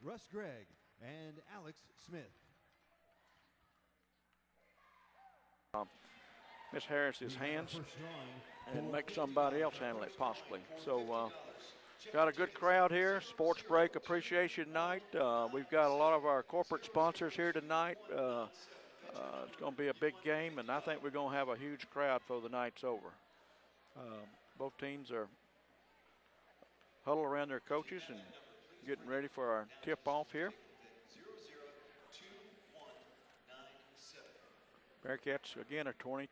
Russ Gregg and Alex Smith. Miss Harris's hands and make somebody else handle it possibly. So got a good crowd here. Sports Break Appreciation Night. We've got a lot of our corporate sponsors here tonight. It's going to be a big game, and I think we're going to have a huge crowd before the night's over. Both teams are huddled around their coaches and getting ready for our tip-off here. Bearcats, again, are 22-2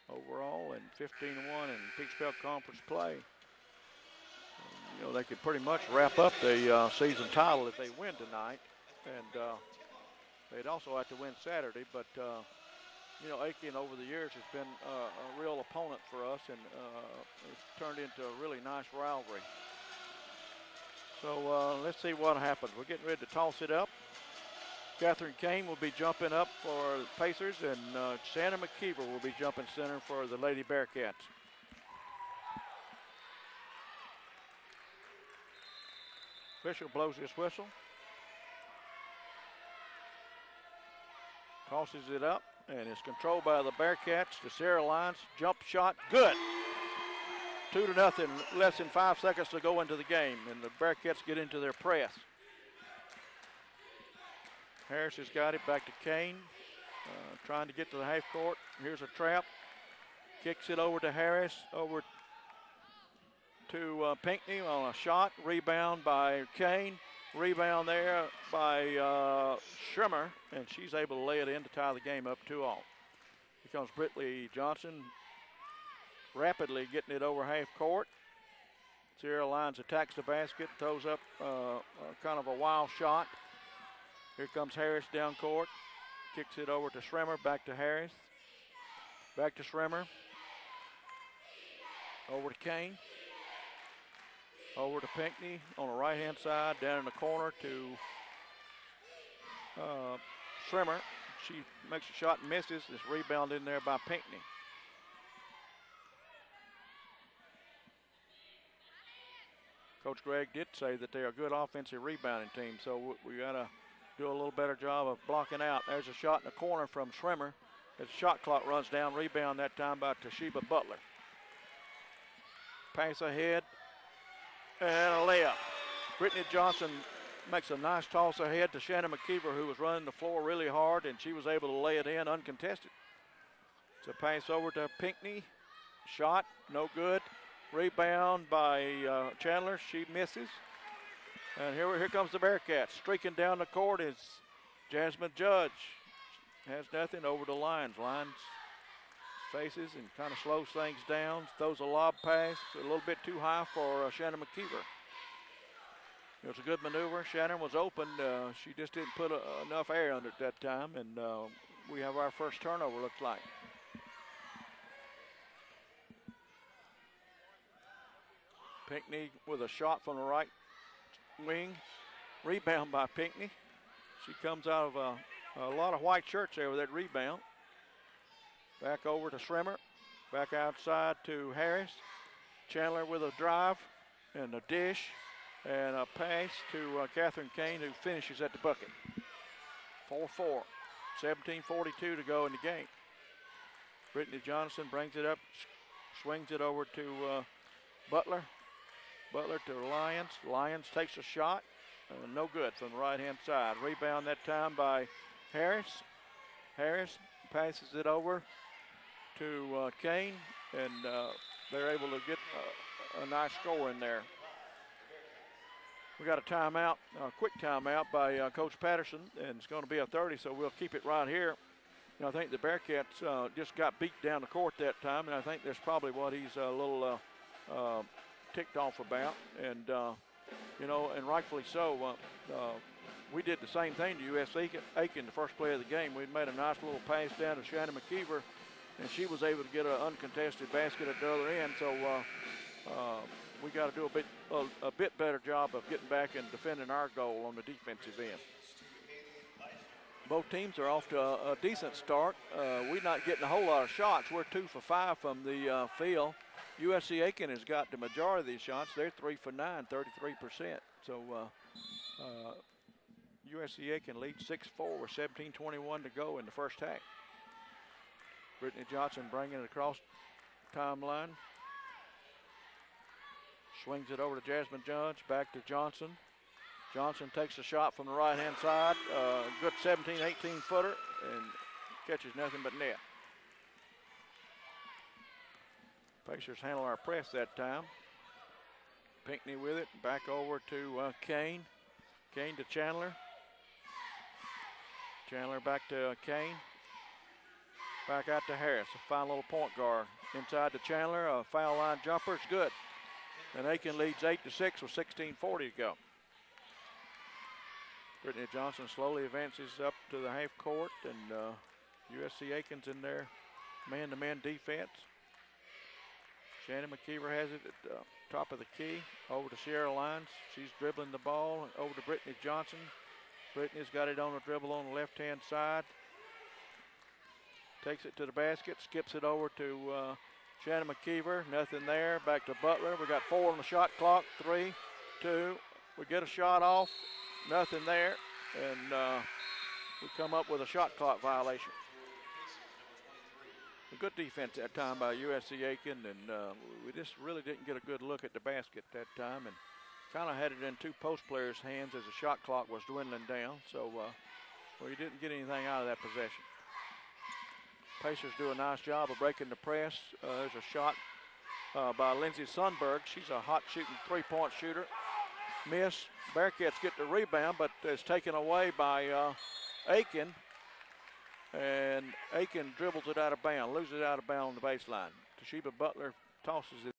overall and 15-1 in Peach Belt Conference play. You know, they could pretty much wrap up the season title if they win tonight. And they'd also have to win Saturday. But, you know, Aiken over the years has been a real opponent for us, and it's turned into a really nice rivalry. So let's see what happens. We're getting ready to toss it up. Catherine Cain will be jumping up for the Pacers, and Shannon McKeever will be jumping center for the Lady Bearcats. Official blows his whistle. Tosses it up, and it's controlled by the Bearcats. The Sierra Lions jump shot, good. 2-0, less than 5 seconds to go into the game, and the Bearcats get into their press. Harris has got it back to Cain, trying to get to the half court. Here's a trap. Kicks it over to Harris, over to Pinckney on a shot. Rebound by Cain. Rebound there by Schrimmer, and she's able to lay it in to tie the game up 2-2. Here comes Brittany Johnson, rapidly getting it over half court. Sierra Lions attacks the basket, throws up kind of a wild shot. Here comes Harris down court, kicks it over to Schrimmer, back to Harris, back to Schrimmer, over to Cain, over to Pinckney on the right-hand side, down in the corner to Schrimmer. She makes a shot and misses. This rebound in there by Pinckney. Coach Gregg did say that they're a good offensive rebounding team, so we got to do a little better job of blocking out. There's a shot in the corner from Schrimmer. As the shot clock runs down, rebound that time by Toshiba Butler. Pass ahead, and a layup. Brittany Johnson makes a nice toss ahead to Shannon McKeever, who was running the floor really hard, and she was able to lay it in uncontested. It's a pass over to Pinckney. Shot, no good. Rebound by Chandler. She misses. And here comes the Bearcats. Streaking down the court is Jasmine Judge. Has nothing over the Lions. Lions faces and kind of slows things down. Throws a lob pass a little bit too high for Shannon McKeever. It was a good maneuver. Shannon was open. She just didn't put enough air under it that time. And we have our first turnover, looks like. Pinckney with a shot from the right wing. Rebound by Pinckney. She comes out of a lot of white shirts there with that rebound. Back over to Schrimmer. Back outside to Harris. Chandler with a drive and a dish and a pass to Catherine Cain, who finishes at the bucket. 4-4. 17:42 to go in the game. Brittany Johnson brings it up, swings it over to Butler. Butler to Lyons. Lyons takes a shot. No good from the right-hand side. Rebound that time by Harris. Harris passes it over to Cain, and they're able to get a nice score in there. We got a timeout, a quick timeout by Coach Patterson, and it's going to be a 30, so we'll keep it right here. You know, I think the Bearcats just got beat down the court that time, and I think that's probably what he's a little ticked off about, and you know, and rightfully so. We did the same thing to USC-Aiken the first play of the game. We made a nice little pass down to Shannon McKeever, and she was able to get an uncontested basket at the other end. So we got to do a bit better job of getting back and defending our goal on the defensive end. Both teams are off to a decent start. We're not getting a whole lot of shots. We're 2 for 5 from the field. USC-Aiken has got the majority of these shots. They're 3 for 9, 33%. So USC-Aiken leads 6-4 with 17:21 to go in the first half. Brittany Johnson bringing it across timeline. Swings it over to Jasmine Judge, back to Johnson. Johnson takes a shot from the right-hand side. Good 17, 18-footer, and catches nothing but net. Pacers handle our press that time. Pinckney with it, back over to Cain. Cain to Chandler. Chandler back to Cain. Back out to Harris, a fine little point guard. Inside to Chandler, a foul line jumper, it's good. And Aiken leads 8-6 with 16:40 to go. Brittany Johnson slowly advances up to the half court, and USC-Aiken's in their man-to-man defense. Shannon McKeever has it at the top of the key, over to Sierra Lyons. She's dribbling the ball over to Brittany Johnson. Brittany's got it on the dribble on the left-hand side. Takes it to the basket, skips it over to Shannon McKeever. Nothing there. Back to Butler. We got 4 on the shot clock. 3, 2. We get a shot off. Nothing there. And we come up with a shot clock violation. A good defense that time by USC-Aiken, and we just really didn't get a good look at the basket that time, and kind of had it in 2 post players' hands as the shot clock was dwindling down. So we didn't get anything out of that possession. Pacers do a nice job of breaking the press. There's a shot by Lindsay Sundberg. She's a hot shooting 3-point shooter. Miss. Bearcats get the rebound, but it's taken away by Aiken. And Aiken dribbles it out of bounds, loses it out of bounds on the baseline. Toshiba Butler tosses it.